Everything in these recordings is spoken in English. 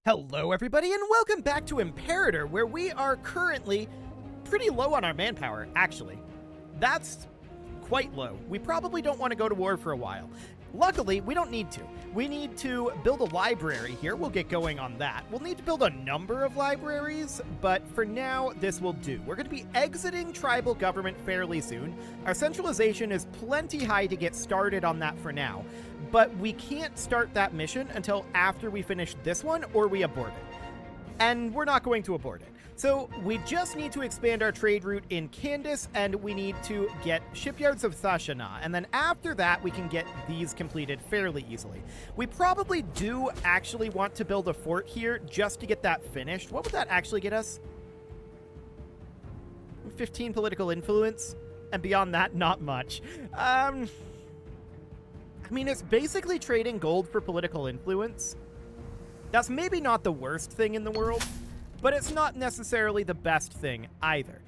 Hello everybody and welcome back to Imperator, where we are currently pretty low on our manpower, actually. That's quite low. We probably don't want to go to war for a while. Luckily, we don't need to. We need to build a library here. We'll get going on that. We'll need to build a number of libraries, but for now, this will do. We're going to be exiting tribal government fairly soon. Our centralization is plenty high to get started on that for now, but we can't start that mission until after we finish this one or we abort it. And we're not going to abort it. So we just need to expand our trade route in Candace, and we need to get shipyards of Thashana, and then after that we can get these completed fairly easily. We probably do actually want to build a fort here just to get that finished. What would that actually get us? 15 political influence, and beyond that, not much. I mean, it's basically trading gold for political influence. That's maybe not the worst thing in the world, but it's not necessarily the best thing either.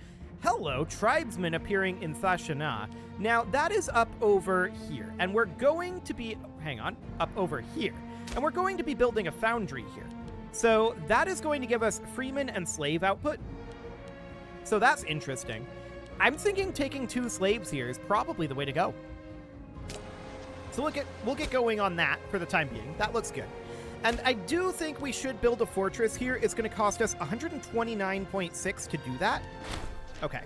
Hello, tribesmen appearing in Thashana. Now, that is up over here, and we're going to be, up over here. And we're going to be building a foundry here. So that is going to give us freeman and slave output. So that's interesting. I'm thinking taking 2 slaves here is probably the way to go. So we'll get going on that for the time being. That looks good. And I do think we should build a fortress here. It's going to cost us 129.6 to do that. Okay.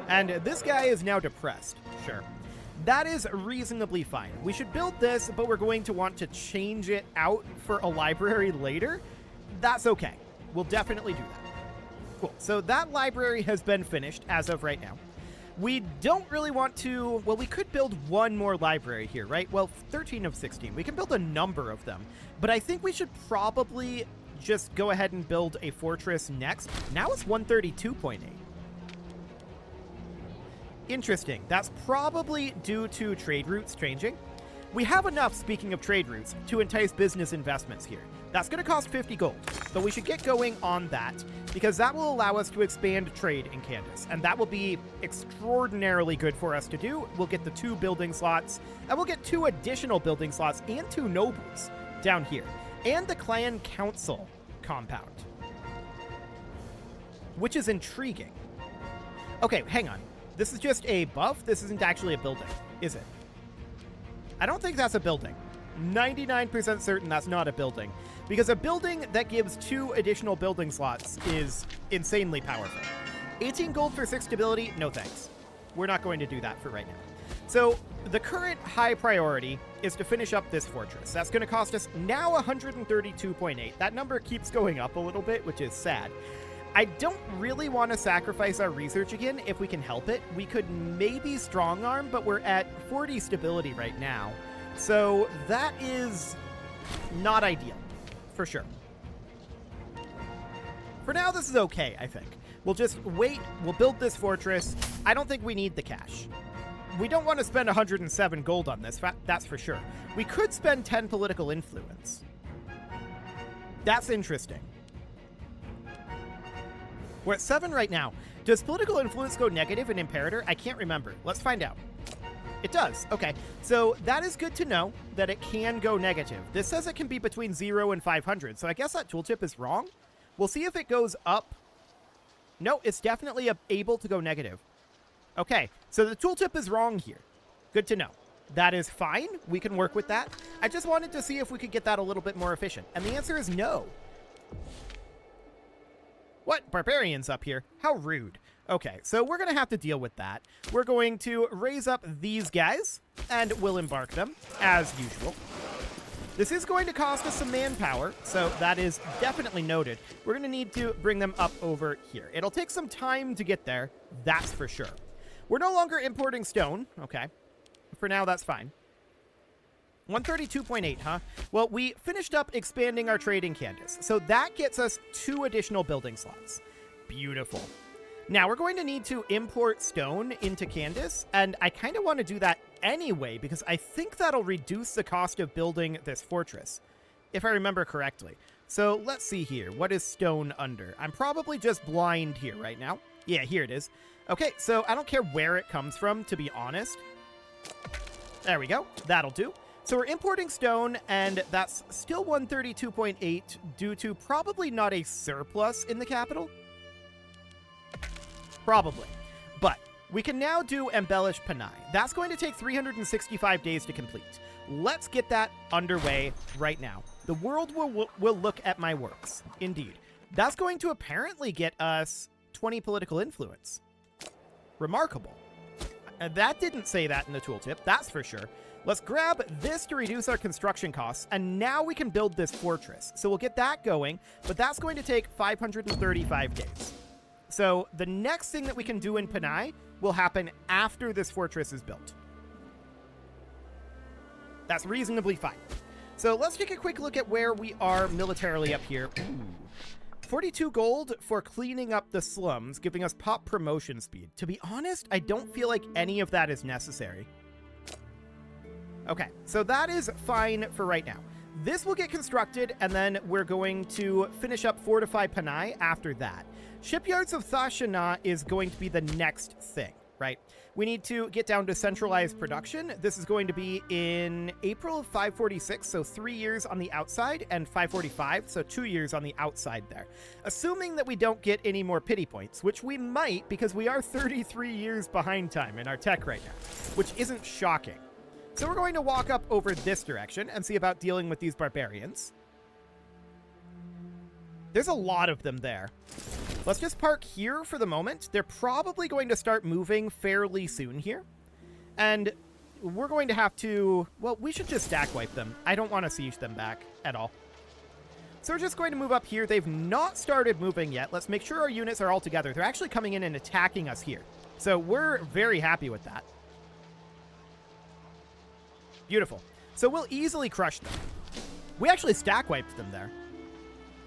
And this guy is now depressed. Sure. That is reasonably fine. We should build this, but we're going to want to change it out for a library later. That's okay. We'll definitely do that. Cool. So that library has been finished as of right now. We don't really want to, well, we could build one more library here, right? Well, 13 of 16. We can build a number of them, but I think we should probably just go ahead and build a fortress next. Now it's 132.8. Interesting. That's probably due to trade routes changing. We have enough, speaking of trade routes, to entice business investments here. That's going to cost 50 gold, but we should get going on that because that will allow us to expand trade in Candace, and that will be extraordinarily good for us to do. We'll get the 2 building slots, and we'll get 2 additional building slots and 2 nobles down here, and the clan council compound, which is intriguing. Okay, hang on. This is just a buff? This isn't actually a building, is it? I don't think that's a building. 99% certain that's not a building, because a building that gives 2 additional building slots is insanely powerful. 18 gold for 6 stability, no thanks. We're not going to do that for right now. So the current high priority is to finish up this fortress. That's going to cost us now 132.8. That number keeps going up a little bit, which is sad. I don't really want to sacrifice our research again if we can help it. We could maybe strong arm, but we're at 40 stability right now. So that is not ideal, for sure. For now, this is okay, I think. We'll just wait. We'll build this fortress. I don't think we need the cash. We don't want to spend 107 gold on this, that's for sure. We could spend 10 political influence. That's interesting. We're at 7 right now. Does political influence go negative in Imperator? I can't remember. Let's find out. It does. Okay. So that is good to know that it can go negative. This says it can be between 0 and 500. So I guess that tooltip is wrong. We'll see if it goes up. No, it's definitely able to go negative. Okay. So the tooltip is wrong here. Good to know. That is fine. We can work with that. I just wanted to see if we could get that a little bit more efficient. And the answer is no. What? Barbarians up here? How rude. Okay, so we're going to have to deal with that. We're going to raise up these guys, and we'll embark them, as usual. This is going to cost us some manpower, so that is definitely noted. We're going to need to bring them up over here. It'll take some time to get there, that's for sure. We're no longer importing stone. Okay. For now, that's fine. 132.8, huh? Well, we finished up expanding our trade in Candace, so that gets us 2 additional building slots. Beautiful. Now, we're going to need to import stone into Candace, and I kind of want to do that anyway, because I think that'll reduce the cost of building this fortress, if I remember correctly. So let's see here. What is stone under? I'm probably just blind here right now. Yeah, here it is. Okay, so I don't care where it comes from, to be honest. There we go. That'll do. So we're importing stone, and that's still 132.8 due to probably not a surplus in the capital. Probably. But we can now do Embellish Panay. That's going to take 365 days to complete. Let's get that underway right now. The world will look at my works. Indeed. That's going to apparently get us 20 political influence. Remarkable. That didn't say that in the tooltip, that's for sure. Let's grab this to reduce our construction costs, and now we can build this fortress. So we'll get that going, but that's going to take 535 days. So the next thing that we can do in Panay will happen after this fortress is built. That's reasonably fine. So let's take a quick look at where we are militarily up here. Ooh. 42 gold for cleaning up the slums, giving us pop promotion speed. To be honest, I don't feel like any of that is necessary. Okay, so that is fine for right now. This will get constructed, and then we're going to finish up Fortify Panay after that. Shipyards of Thashana is going to be the next thing, right? We need to get down to centralized production. This is going to be in April of 546, so 3 years on the outside, and 545, so 2 years on the outside there. Assuming that we don't get any more pity points, which we might, because we are 33 years behind time in our tech right now, which isn't shocking. So we're going to walk up over this direction and see about dealing with these barbarians. There's a lot of them there. Let's just park here for the moment. They're probably going to start moving fairly soon here. And we're going to have to... Well, we should just stack wipe them. I don't want to siege them back at all. So we're just going to move up here. They've not started moving yet. Let's make sure our units are all together. They're actually coming in and attacking us here. So we're very happy with that. Beautiful. So we'll easily crush them. We actually stack wiped them there.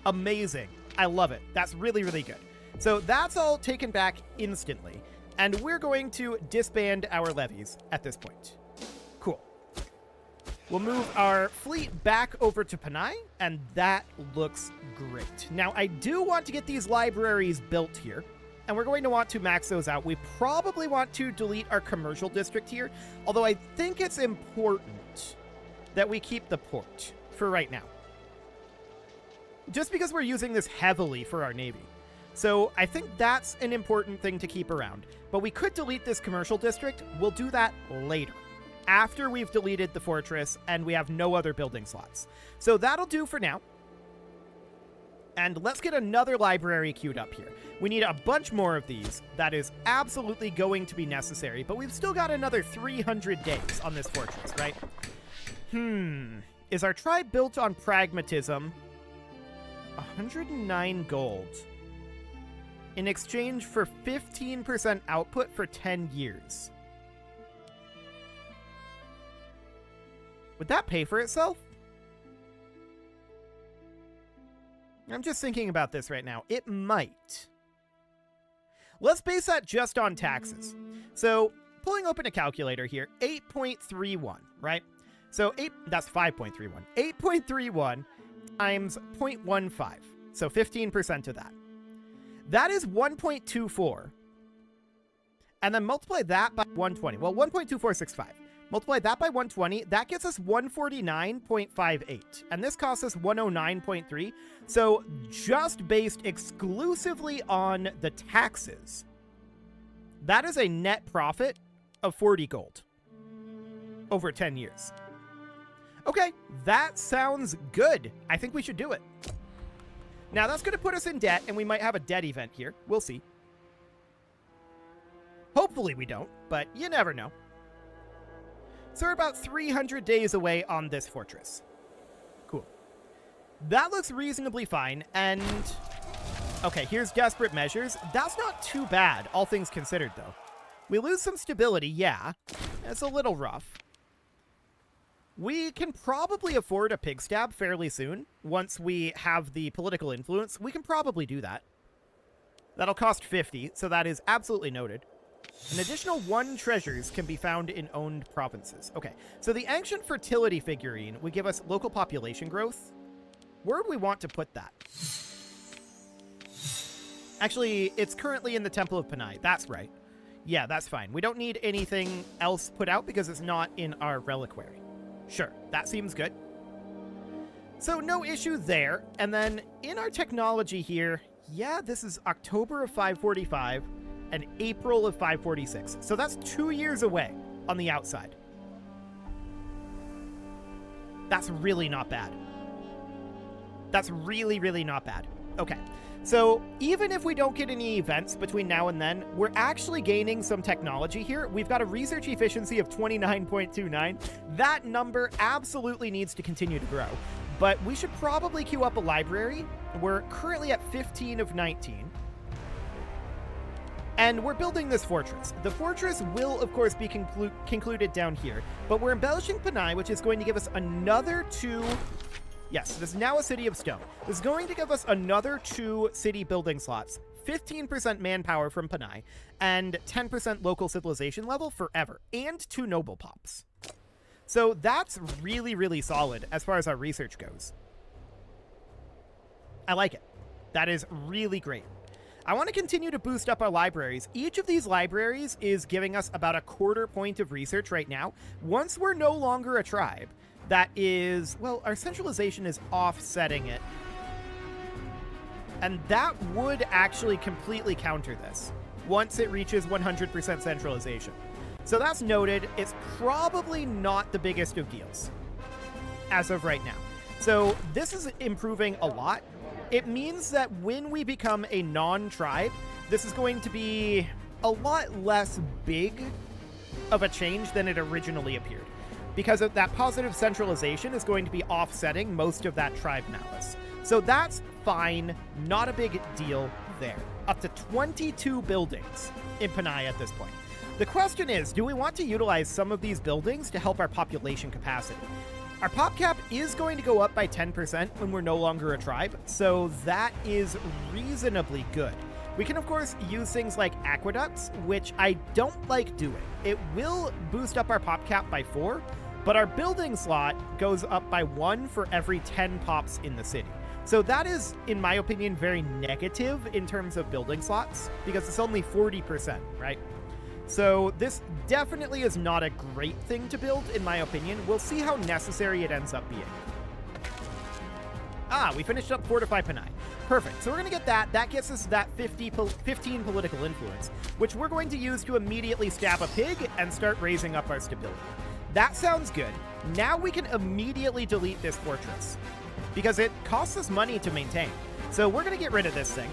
Amazing. I love it. That's really, really good. So that's all taken back instantly. And we're going to disband our levies at this point. Cool. We'll move our fleet back over to Panay, and that looks great. Now, I do want to get these libraries built here, and we're going to want to max those out. We probably want to delete our commercial district here, although I think it's important that we keep the port for right now. Just because we're using this heavily for our navy. So I think that's an important thing to keep around. But we could delete this commercial district. We'll do that later, after we've deleted the fortress and we have no other building slots. So that'll do for now. And let's get another library queued up here. We need a bunch more of these. That is absolutely going to be necessary, but we've still got another 300 days on this fortress, right? Is our tribe built on pragmatism? 109 gold. In exchange for 15% output for 10 years. Would that pay for itself? I'm just thinking about this right now. It might. Let's base that just on taxes. So, pulling open a calculator here, 8.31, right? So, that's 5.31. 8.31 times 0.15, so 15% of that. That is 1.24. And then multiply that by 120. Well, 1.2465. Multiply that by 120, that gets us 149.58. And this costs us 109.3. So just based exclusively on the taxes, that is a net profit of 40 gold over 10 years. Okay, that sounds good. I think we should do it. Now, that's going to put us in debt, and we might have a debt event here. We'll see. Hopefully we don't, but you never know. So we're about 300 days away on this fortress. Cool. That looks reasonably fine, and... Okay, here's desperate measures. That's not too bad, all things considered, though. We lose some stability, yeah. It's a little rough. We can probably afford a pig stab fairly soon. Once we have the political influence, we can probably do that. That'll cost 50, so that is absolutely noted. An additional 1 treasures can be found in owned provinces. Okay, so the ancient fertility figurine would give us local population growth. Where do we want to put that? Actually, it's currently in the Temple of Panay. That's right. Yeah, that's fine. We don't need anything else put out because it's not in our reliquary. Sure, that seems good. So no issue there. And then in our technology here, yeah, this is October of 545 and April of 546. So that's 2 years away on the outside. That's really not bad. That's really, really not bad. Okay, so even if we don't get any events between now and then, we're actually gaining some technology here. We've got a research efficiency of 29.29. That number absolutely needs to continue to grow, but we should probably queue up a library. We're currently at 15 of 19. And we're building this fortress. The fortress will, of course, be concluded down here, but we're embellishing Panay, which is going to give us another 2... Yes, this is now a city of stone. This is going to give us another 2 city building slots, 15% manpower from Panay, and 10% local civilization level forever, and 2 noble pops. So that's really, really solid as far as our research goes. I like it. That is really great. I want to continue to boost up our libraries. Each of these libraries is giving us about a 1/4 point of research right now. Once we're no longer a tribe, that is, well, our centralization is offsetting it. And that would actually completely counter this once it reaches 100% centralization. So that's noted. It's probably not the biggest of deals as of right now. So this is improving a lot. It means that when we become a non-tribe, this is going to be a lot less big of a change than it originally appeared, because of that positive centralization is going to be offsetting most of that tribe malice. So that's fine, not a big deal there. Up to 22 buildings in Panay at this point. The question is, do we want to utilize some of these buildings to help our population capacity? Our pop cap is going to go up by 10% when we're no longer a tribe, so that is reasonably good. We can, of course, use things like aqueducts, which I don't like doing. It will boost up our pop cap by 4, but our building slot goes up by 1 for every 10 pops in the city. So that is, in my opinion, very negative in terms of building slots, because it's only 40%, right? So this definitely is not a great thing to build, in my opinion. We'll see how necessary it ends up being. Ah, we finished up Fortify Panay. Perfect. So we're going to get that. That gets us that 15 political influence, which we're going to use to immediately stab a pig and start raising up our stability. That sounds good. Now we can immediately delete this fortress, because it costs us money to maintain. So we're going to get rid of this thing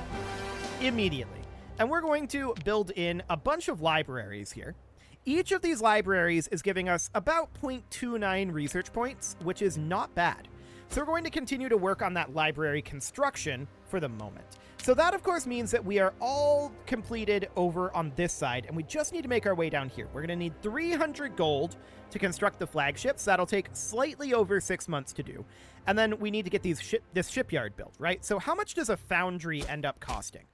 immediately. And we're going to build in a bunch of libraries here. Each of these libraries is giving us about 0.29 research points, which is not bad. So we're going to continue to work on that library construction for the moment. So that, of course, means that we are all completed over on this side, and we just need to make our way down here. We're going to need 300 gold to construct the flagships. That'll take slightly over 6 months to do. And then we need to get this shipyard built, right? So how much does a foundry end up costing?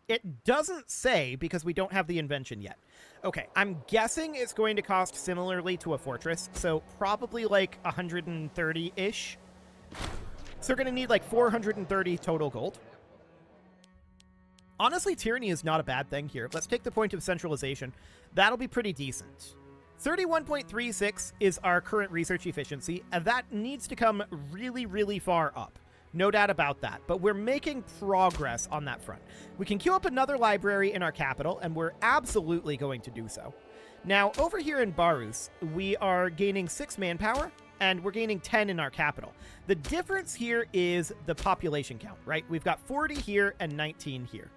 It doesn't say, because we don't have the invention yet. Okay, I'm guessing it's going to cost similarly to a fortress, so probably like 130-ish. So we're going to need like 430 total gold. Honestly, tyranny is not a bad thing here. Let's take the point of centralization. That'll be pretty decent. 31.36 is our current research efficiency, and that needs to come really, really far up. No doubt about that, but we're making progress on that front. We can queue up another library in our capital, and we're absolutely going to do so. Now, over here in Barus, we are gaining 6 manpower, and we're gaining 10 in our capital. The difference here is the population count, right? We've got 40 here and 19 here.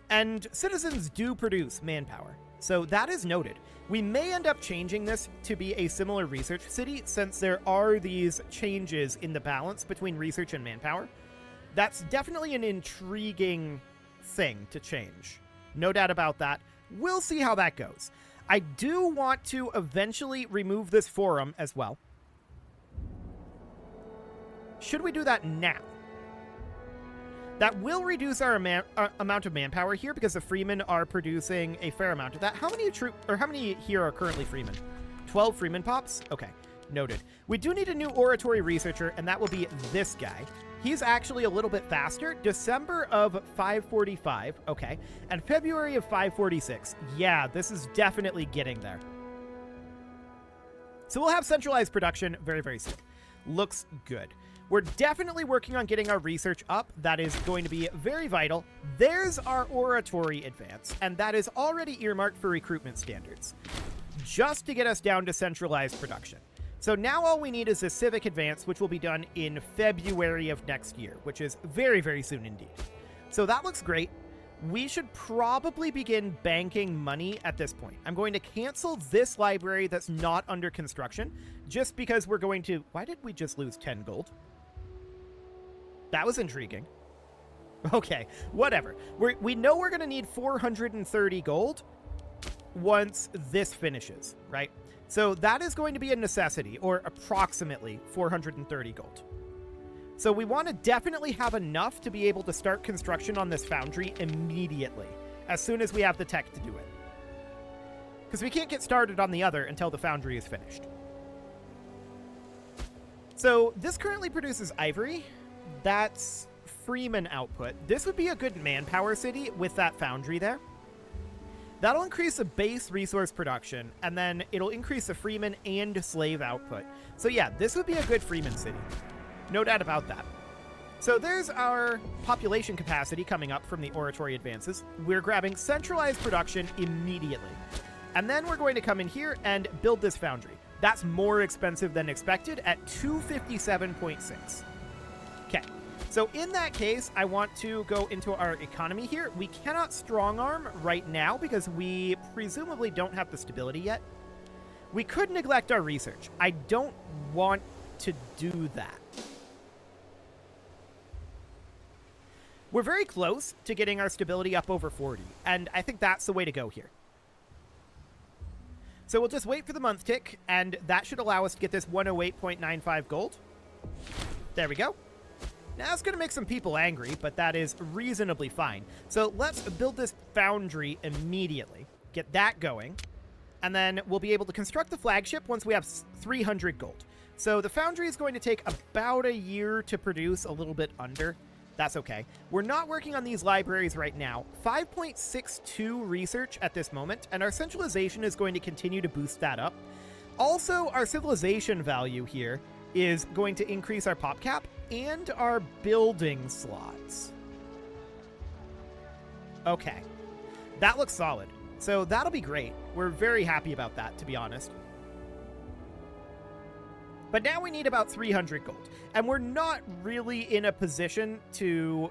And citizens do produce manpower, so that is noted. We may end up changing this to be a similar research city, since there are these changes in the balance between research and manpower. That's definitely an intriguing thing to change. No doubt about that. We'll see how that goes. I do want to eventually remove this forum as well. Should we do that now? That will reduce our amount of manpower here, because the freemen are producing a fair amount of that. How many here are currently freemen? 12 freeman pops? Okay, noted. We do need a new oratory researcher, and that will be this guy. He's actually a little bit faster. December of 545, okay, and February of 546. Yeah, this is definitely getting there. So we'll have centralized production very, very soon. Looks good. We're definitely working on getting our research up. That is going to be very vital. There's our oratory advance, and that is already earmarked for recruitment standards, just to get us down to centralized production. So now all we need is a civic advance, which will be done in February of next year, which is very, very soon indeed. So that looks great. We should probably begin banking money at this point. I'm going to cancel this library that's not under construction, just because we're going to... Why did we just lose 10 gold? That was intriguing. Okay, whatever. We know we're going to need 430 gold once this finishes, right? So that is going to be a necessity, or approximately 430 gold. So we want to definitely have enough to be able to start construction on this foundry immediately, as soon as we have the tech to do it. Because we can't get started on the other until the foundry is finished. So this currently produces ivory. That's Freeman output. This would be a good manpower city with that foundry there. That'll increase the base resource production, and then it'll increase the Freeman and slave output. So yeah, this would be a good Freeman city. No doubt about that. So there's our population capacity coming up from the oratory advances. We're grabbing centralized production immediately. And then we're going to come in here and build this foundry. That's more expensive than expected at 257.6. Okay. So in that case, I want to go into our economy here. We cannot strong arm right now because we presumably don't have the stability yet. We could neglect our research. I don't want to do that. We're very close to getting our stability up over 40, and I think that's the way to go here. So we'll just wait for the month tick, and that should allow us to get this 108.95 gold. There we go. Now it's going to make some people angry, but that is reasonably fine. So let's build this foundry immediately, get that going, and then we'll be able to construct the flagship once we have 300 gold. So the foundry is going to take about a year to produce, a little bit under. That's okay. We're not working on these libraries right now. 5.62 research at this moment, and our centralization is going to continue to boost that up. Also, our civilization value here is going to increase our pop cap and our building slots. Okay. That looks solid. So that'll be great. We're very happy about that, to be honest. But now we need about 300 gold, and we're not really in a position to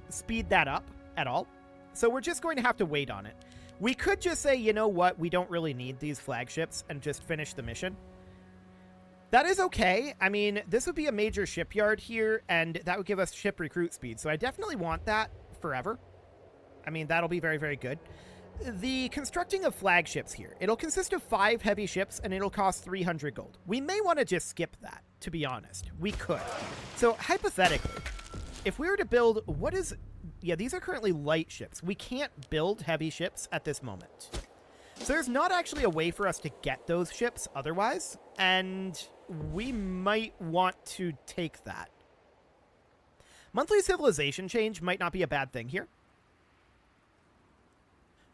speed that up at all, so we're just going to have to wait on it. We could just say, you know what, we don't really need these flagships and just finish the mission. That is okay. I mean, this would be a major shipyard here, and that would give us ship recruit speed, so I definitely want that forever. I mean, that'll be very, very good. The constructing of flagships here, it'll consist of 5 heavy ships and it'll cost 300 gold. We may want to just skip that, to be honest. We could. So hypothetically, if we were to build, yeah, these are currently light ships. We can't build heavy ships at this moment. So there's not actually a way for us to get those ships otherwise, and we might want to take that. Monthly civilization change might not be a bad thing here.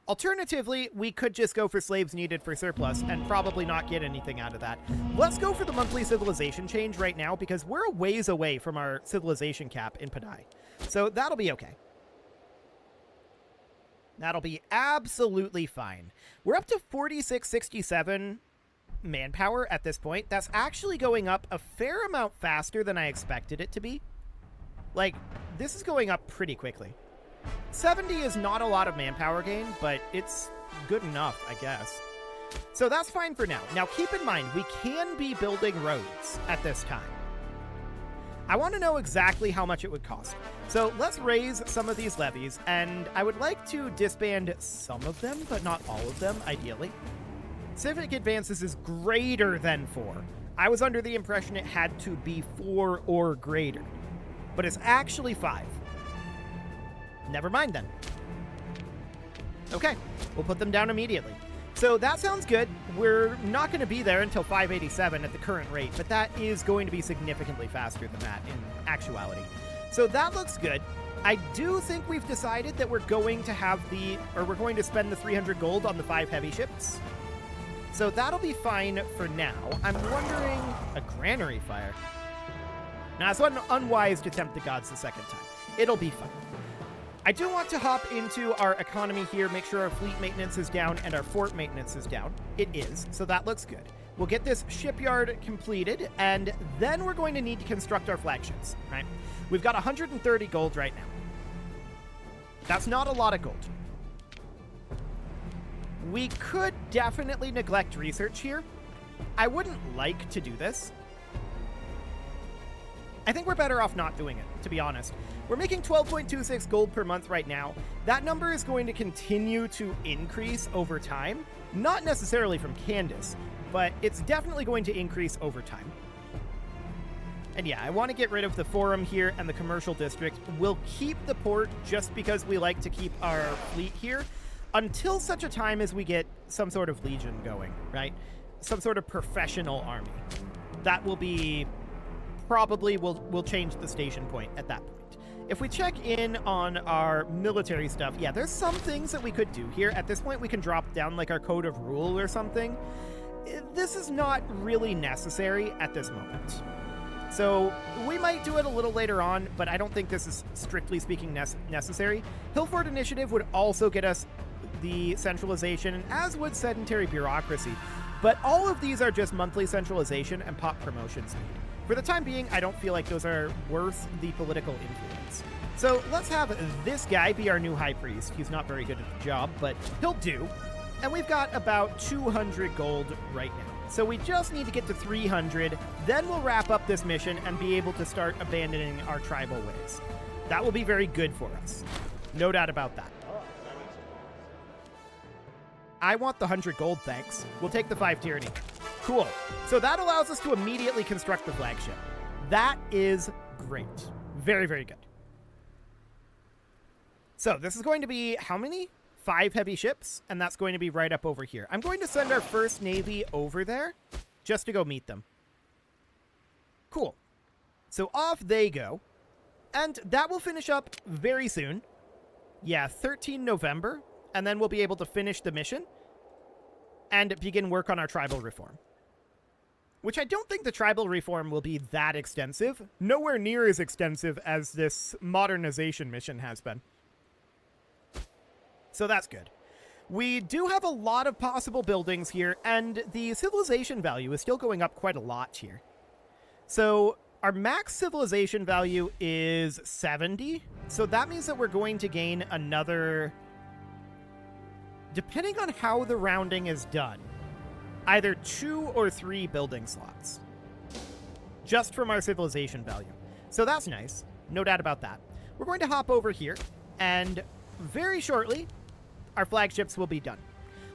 Alternatively, we could just go for slaves needed for surplus and probably not get anything out of that. Let's go for the monthly civilization change right now because we're a ways away from our civilization cap in Padai. So that'll be okay. That'll be absolutely fine. We're up to 4667 manpower at this point. That's actually going up a fair amount faster than I expected it to be. Like, this is going up pretty quickly. 70 is not a lot of manpower gain, but it's good enough, I guess. So that's fine for now. Now, keep in mind, we can be building roads at this time. I want to know exactly how much it would cost. So let's raise some of these levies, and I would like to disband some of them, but not all of them, ideally. Civic advances is greater than 4. I was under the impression it had to be 4 or greater, but it's actually 5. Never mind then. Okay, we'll put them down immediately. So that sounds good. We're not going to be there until 587 at the current rate, but that is going to be significantly faster than that in actuality. So that looks good. I do think we've decided that we're going to have we're going to spend the 300 gold on the 5 heavy ships. So that'll be fine for now. I'm wondering... A granary fire? Now, it's unwise to tempt the gods the second time. It'll be fun. I do want to hop into our economy here, make sure our fleet maintenance is down and our fort maintenance is down. It is, so that looks good. We'll get this shipyard completed, and then we're going to need to construct our flagships, right? We've got 130 gold right now. That's not a lot of gold. We could definitely neglect research here. I wouldn't like to do this. I think we're better off not doing it, to be honest. We're making 12.26 gold per month right now. That number is going to continue to increase over time. Not necessarily from Candace, but it's definitely going to increase over time. And yeah, I want to get rid of the forum here and the commercial district. We'll keep the port just because we like to keep our fleet here until such a time as we get some sort of legion going, right? Some sort of professional army. That will be... Probably we'll change the station point at that point. If we check in on our military stuff, yeah, there's some things that we could do here. At this point, we can drop down like our code of rule or something. This is not really necessary at this moment. So we might do it a little later on, but I don't think this is strictly speaking necessary. Hillfort Initiative would also get us the centralization, as would sedentary bureaucracy. But all of these are just monthly centralization and pop promotion speed. For the time being, I don't feel like those are worth the political influence. So let's have this guy be our new high priest. He's not very good at the job, but he'll do. And we've got about 200 gold right now. So we just need to get to 300, then we'll wrap up this mission and be able to start abandoning our tribal ways. That will be very good for us. No doubt about that. I want the 100 gold, thanks. We'll take the 5 tyranny. Cool. So that allows us to immediately construct the flagship. That is great. Very, very good. So this is going to be how many? 5 heavy ships, and that's going to be right up over here. I'm going to send our first navy over there just to go meet them. Cool. So off they go. And that will finish up very soon. Yeah, 13 November. And then we'll be able to finish the mission and begin work on our tribal reform. Which I don't think the tribal reform will be that extensive. Nowhere near as extensive as this modernization mission has been. So that's good. We do have a lot of possible buildings here, and the civilization value is still going up quite a lot here. So our max civilization value is 70. So that means that we're going to gain another... Depending on how the rounding is done, either 2 or 3 building slots. Just from our civilization value. So that's nice. No doubt about that. We're going to hop over here, and very shortly, our flagships will be done.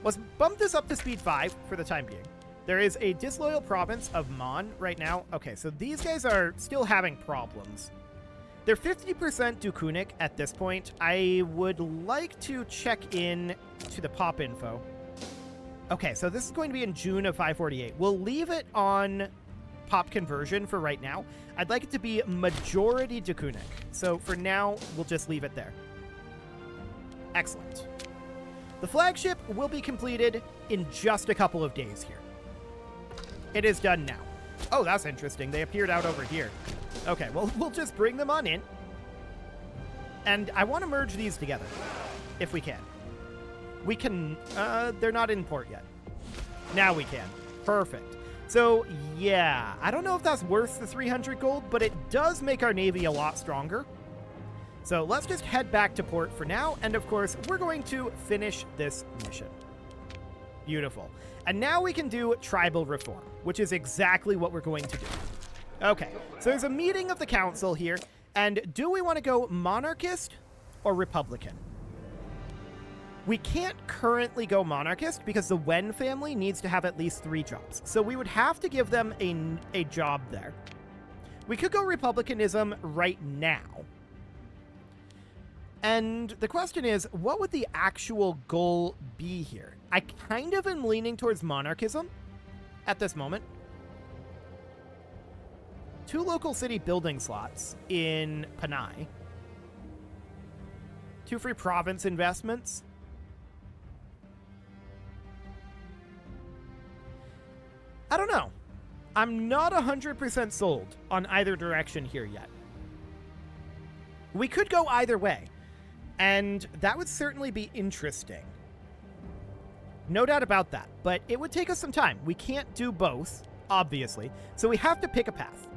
Let's bump this up to speed 5 for the time being. There is a disloyal province of Mon right now. Okay, so these guys are still having problems. They're 50% Dukunic at this point. I would like to check in to the pop info. Okay, so this is going to be in June of 548. We'll leave it on pop conversion for right now. I'd like it to be majority Dukunic. So for now, we'll just leave it there. Excellent. The flagship will be completed in just a couple of days here. It is done now. Oh, that's interesting. They appeared out over here. Okay, well, we'll just bring them on in. And I want to merge these together, if we can. We can... they're not in port yet. Now we can. Perfect. So, yeah. I don't know if that's worth the 300 gold, but it does make our navy a lot stronger. So let's just head back to port for now. And, of course, we're going to finish this mission. Beautiful. And now we can do tribal reform, which is exactly what we're going to do. Okay, so there's a meeting of the council here, and do we want to go monarchist or republican? We can't currently go monarchist because the Wen family needs to have at least 3 jobs, so we would have to give them a job there. We could go republicanism right now. And the question is, what would the actual goal be here? I kind of am leaning towards monarchism at this moment. 2 local city building slots in Panay. 2 free province investments. I don't know. I'm not 100% sold on either direction here yet. We could go either way, and that would certainly be interesting. No doubt about that, but it would take us some time. We can't do both, obviously, so we have to pick a path.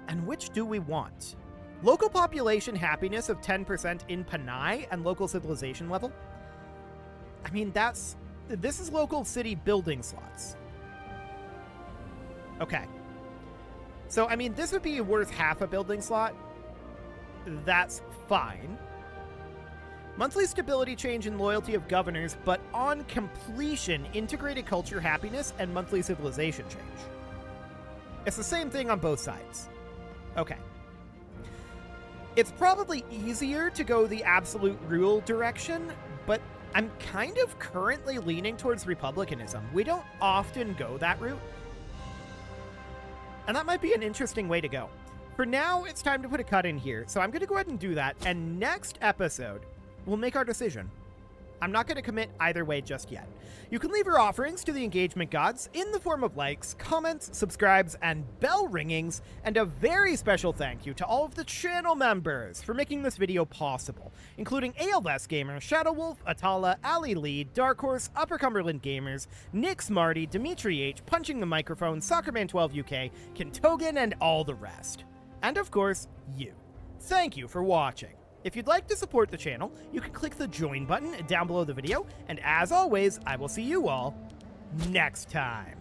And which do we want? Local population happiness of 10% in Panay and local civilization level? I mean, this is local city building slots. Okay. So, I mean, this would be worth half a building slot. That's fine. Monthly stability change and loyalty of governors, but on completion, integrated culture happiness and monthly civilization change. It's the same thing on both sides. Okay. It's probably easier to go the absolute rule direction, but I'm kind of currently leaning towards republicanism. We don't often go that route. And that might be an interesting way to go. For now, it's time to put a cut in here, so I'm going to go ahead and do that, and next episode, we'll make our decision. I'm not going to commit either way just yet. You can leave your offerings to the engagement gods in the form of likes, comments, subscribes, and bell ringings, and a very special thank you to all of the channel members for making this video possible, including ALS Gamer, Shadow Wolf, Atala, Ali Lee, Dark Horse, Upper Cumberland Gamers, Nick Smarty, Dimitri H, Punching the Microphone, Soccerman12 UK, Kentogan, and all the rest. And of course, you. Thank you for watching. If you'd like to support the channel, you can click the join button down below the video, and as always, I will see you all next time.